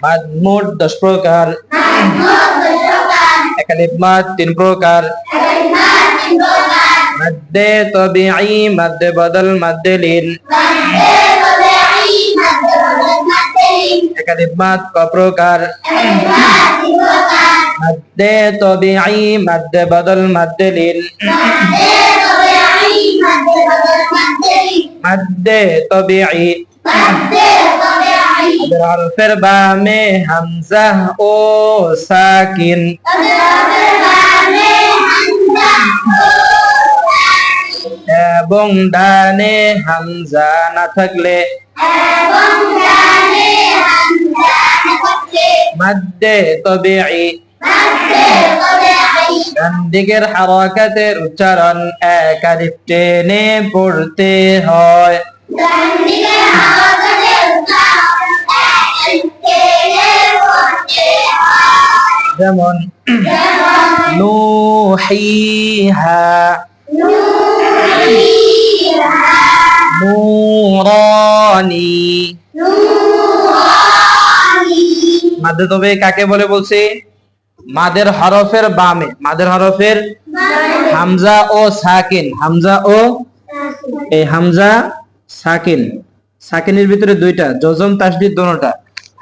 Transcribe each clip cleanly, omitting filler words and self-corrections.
মাদ মোট 10 প্রকার। একালিফ মাদ 3 প্রকার। মাদ্দে তবিঈ, মাদ্দে বদল, মাদ্দে লিন। একালিফ মাদ ক প্রকার? মাদ্দে তবিঈ, মাদ্দে বদল, মাদ্দে লিন। মাদ্দে তবিঈ হরফের বামে হামজা ও সাকিন। এবং ডানে হামজা না থাকলে মাদ্দে তবিঈ। ডান দিকের হারাকাতের উচ্চারণ এক আলিফ টেনে পড়তে হয়। যেমন নুহিহা, নূরানি। মাদ্দে তবিঈ কাকে বলে বলছি? মাদের হরফের বামে, মাদের হরফের হামজা ও সাকিন। হামজা ও এই হামজা সাকিন, সাকিনের ভিতরে দুইটা, জজম তাসদীদ দোনোটা।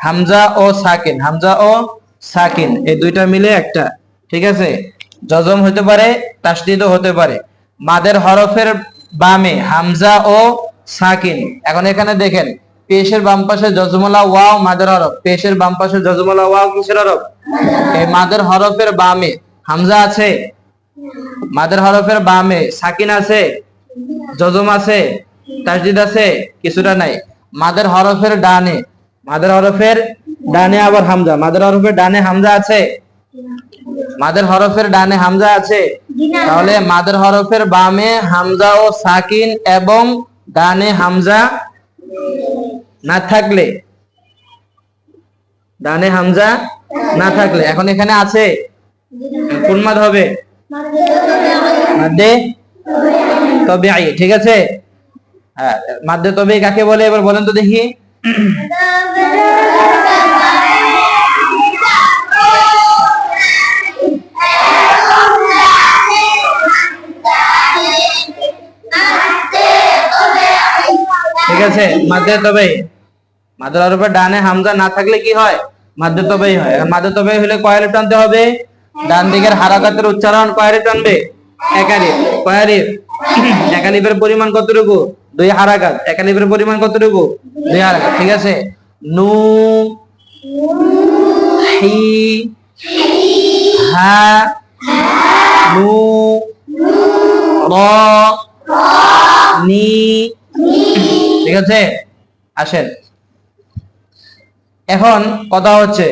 হামজা ও সাকিন, হামজা ও সাকিন এই দুইটা মিলে একটা, ঠিক আছে? জজম হতে পারে, তাসদীদও হতে পারে। মাদের হরফের বামে হামজা ও সাকিন। এখন এখানে দেখেন, পেশের বাম পাশে জজমলা ওয়াও মাদের হরফ, পেশের বাম পাশে জজমলা ওয়াও কিসের হরফ? এই মাদের হরফের বামে হামজা আছে, মাদের হরফের বামে সাকিন আছে, জজম আছে, তাসদীদ আছে, কিছুটা নাই। মাদের হরফের ডানে, মাদের হরফের ডানে আবার হামজা। মাদের হরফের ডানে হামজা আছে? মাদের হরফের ডানে হামজা আছে? তাহলে মাদের হরফের বামে হামজা ও সাকিন এবং ডানে হামজা না থাকলে, ডানে হামজা না থাকলে, এখন এখানে আছে, কোন মাদ হবে? মাদ্দে তবিঈ, ঠিক আছে? হ্যাঁ, মাদ্দে তবিঈ কাকে বলে এবার বলেন তো দেখি। ঠিক আছে, মাদ্দে তবিঈ। মাদের হরফের ডানে হামজা না থাকলে কি হয়? মাদ্দে তবিঈ হয়। এখন মাদ্দে তবিঈ হলে কয় আলিফ টানতে হবে? ডান দিকের হারাকাতের উচ্চারণ কয় আলিফ টানবে? এক আলিফ। কয় আলিফ? এক আলিফের পরিমাণ কতটুকু? 2 হারাকাত। এক আলিফের পরিমাণ কতটুকু? 2 হারাকাত, ঠিক আছে? নু হি হা নু র নি, ঠিক আছে? আসেন, এখন কথা হচ্ছে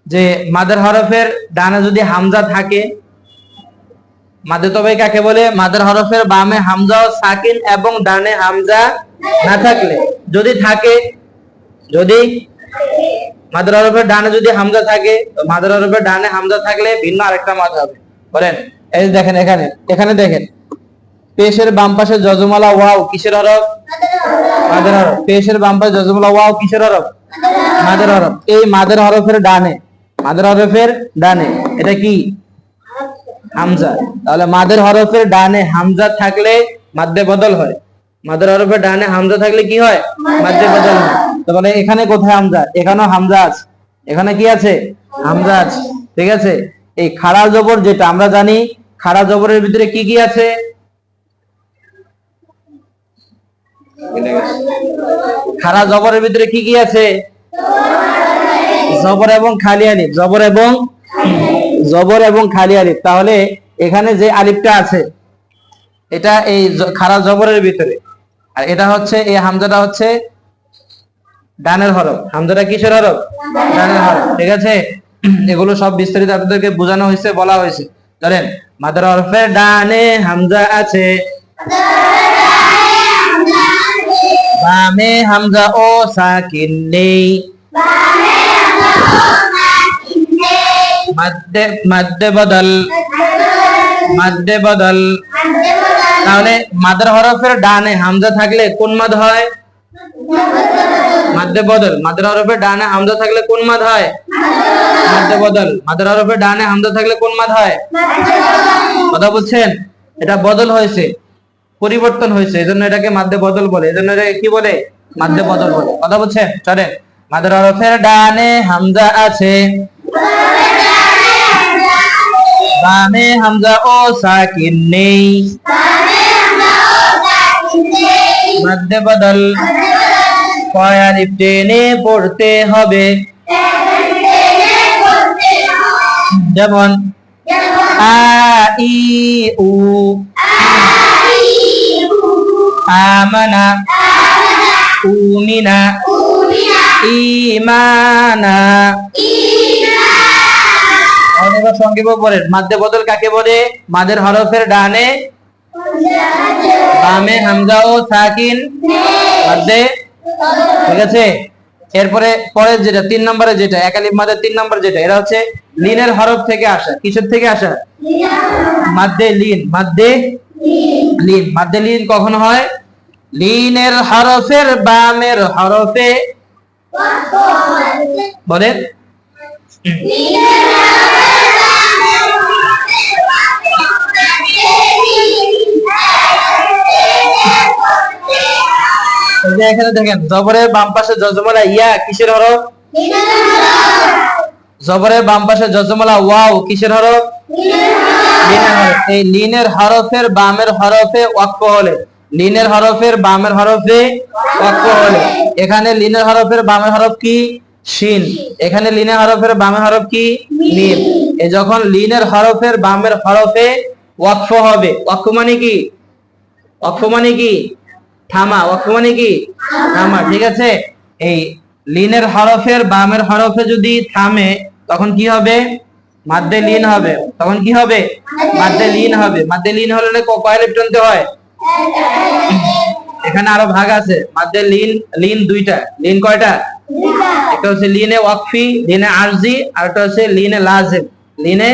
যে মাদের হরফের ডানে যদি হামজা থাকে, মাদ্দে তবিঈ কাকে বলে? মাদের হরফের বামে হামজা ও সাকিন এবং ডানে হামজা না থাকলে। যদি থাকে, যদি মাদের হরফের ডানে যদি হামজা থাকে, মাদের হরফের ডানে হামজা থাকলে ভিন্ন আরেকটা মাদ হবে। বলেন, এই দেখেন, এখানে এখানে দেখেন, পেশের বাম পাশে জজমলা ওয়াও কিসের হরফ? মাদের হরফ। পেশের বাম পাশে জজমলা ওয়াও কিসের হরফ? মাদের হরফ। এই মাদের হরফের ডানে, মাদের হরফের ডানে এটা কি? হামজা। তাহলে মাদের হরফের ডানে হামজা থাকলে মাদ্দে বদল হয়। মাদের হরফের ডানে হামজা থাকলে কি হয়? মাদ্দে বদল হয়। তাহলে এখানে কোথায় হামজা? এখানেও হামজা আছে। এখানে কি আছে? হামজা আছে, ঠিক আছে? এই খাড়া জবর যেটা আমরা জানি, খাড়া জবরের ভিতরে কি কি আছে? খাড়া জবরের ভিতরে কি কি আছে? জবর এবং খালি আলিফ, জবর এবং খালি আলিফ। তাহলে এখানে যে আলিফটা আছে এটা এই খাড়া জবরের ভিতরে, আর এটা হচ্ছে, এই হামজাটা হচ্ছে ডানের হরফ। হামজাটা কিসের হরফ? ডানের হরফ, ঠিক আছে? এগুলো সব বিস্তারিত আপনাদেরকে বোঝানো হয়েছে, বলা হয়েছে। ধরেন, মাদের হরফের ডানে হামজা আছে, বামে হামজা ও সাকিন নেই, মাদ্দে বদল, মাদ্দে বদল। তাহলে মাদের হরফের ডানে হামজা থাকলে কোন মাদ হয়? মাদ্দে বদল। মাদের হরফে ডানে হামজা থাকলে কোন মাদ হয়? মাদ্দে বদল। মাদের হরফে ডানে হামজা থাকলে কোন মাদ হয়? কথা বলছেন? এটা বদল হয়েছে, পরিবর্তন হয়েছে, এজন্য এটাকে মাদ্দে বদল বলে। এজন্য এটাকে কি বলে? মাদ্দে বদল বলে। কথা বলছেন? চলেন, মাদের হরফের ডানে হামজা আছে, বামে হামজা ও সাকিন নেই, মাদ্দে বদল কয় আলিফ টেনে পড়তে হবে। যেমন আ ই উ, আমানা, উমিনা, ইমানা। অনেক সংক্ষেপ বলেন, মাদ্দে বদল কাকে বলে? মাদের হরফের ডানে বামে হামজা ও সাকিন মাদ্দে, ঠিক আছে? এরপরে পরের যেটা 3 নম্বরে, যেটা এক আলিফ মাদের 3 নম্বর, যেটা এটা হচ্ছে লিনের হরফ থেকে আসা। কিসের থেকে আসা? মাদ্দে লিন। মাদ্দে লিন। মাদ্দে লিন কখন হয়? লিনের হরফের বামের হরফে, বলেন, এখানে দেখেন জবরের বাম পাশে জজমলা ইয়া কিসের হরফ? জবরের বাম পাশে জজমলা ওয়াও কিসের হরফ? লিনের হরফ। এই লিনের হরফের বামের হরফে ওয়াকফ হলে, লিনের হরফের বামের হরফে ওয়াকফ হলে, এখানে লিনের হরফের বামের হরফ কি? শিন। এখানে লিনের হরফের বামের হরফ কি? মিম। এই যখন লিনের হরফের বামের হরফে ওয়াকফ হবে, ওয়াকফ মানে কি? ওয়াকফ মানে কি? থামা। ওয়াকফ মানে কি? থামা, ঠিক আছে? এই লিনের হরফের বামের হরফে যদি থামে তখন কি হবে? মাদ্দে লিন হবে। তখন কি হবে? মাদ্দে লিন হবে। মাদ্দে লিন হলে কয় আলিফ টানতে হয়? এখানে আরো ভাগ আছে। মাদ্দে লিন, লিন দুইটা। লিন কয়টা? একটা হচ্ছে লিনে ওয়াকফি, লিনে আরজি, আর একটা হচ্ছে লিনে লাজিম। লিনে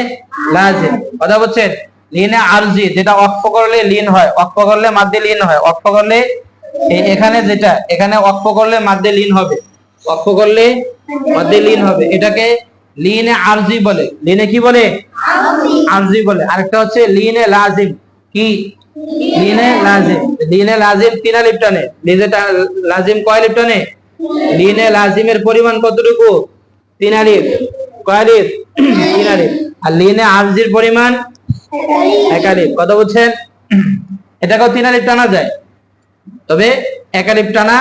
লাজিম, কথা বলছেন? লিনে আরজি যেটা ওয়াকফ করলে লিন হয়, ওয়াকফ করলে মাদ্দে লিন হয়। ওয়াকফ করলে এখানে যেটা, এখানে ওয়াকফ করলে মাদ্দে লিন হবে, ওয়াকফ করলে মাদ্দে লিন হবে। এটাকে লিনে আরজি বলে। লিনে কি বলে? আরজি বলে। আরেকটা হচ্ছে লিনে লাজিম। কি? লিনে লাজিম। লিনে লাজিম 3 আলিফ টানে। লিনে লাজিম কয় আলিফ টানে? লিনে লাজিমের পরিমাণ কতটুকু? 3 আলিফ। কয় আলিফ? 3 আলিফ। আর লিনে আরজির পরিমাণ 1 আলিফ। কথা বুঝছেন? এটাকেও 3 আলিফ টানা যায়, তবে 1 আলিফ টানা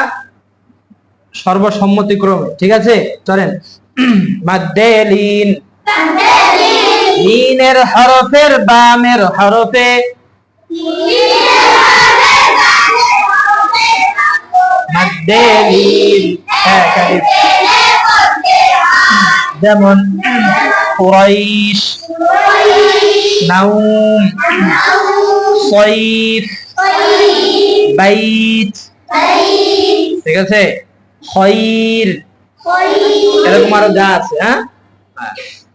সর্বসম্মতিক্রমে, ঠিক আছে? চলেন, মাদ্দে লিন। লিনের হরফের বামের হরফে মাদ্দে লিন 1 আলিফ। যেমন কুরাইশ, নাউম, সাইফ, বাইত, ঠিক আছে? খয়র, এরকম আরো যা আছে। হ্যাঁ,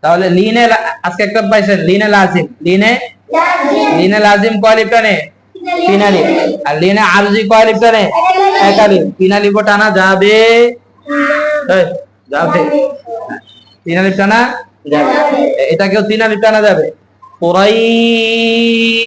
তাহলে লিনে আজকে একটা পাইছেন, লিনে লাজিম। লিনে লাজিম কয় আলিফ টানে? 3 আলিফ। আর লিনে আরজি কয় আলিফ টানে? 1 আলিফ। 3 আলিফ টানা যাবে? যাবে। 3 আলিফ টানা যাবে। এটাকেও 3 আলিফ টানা যাবে। কুরাইশ।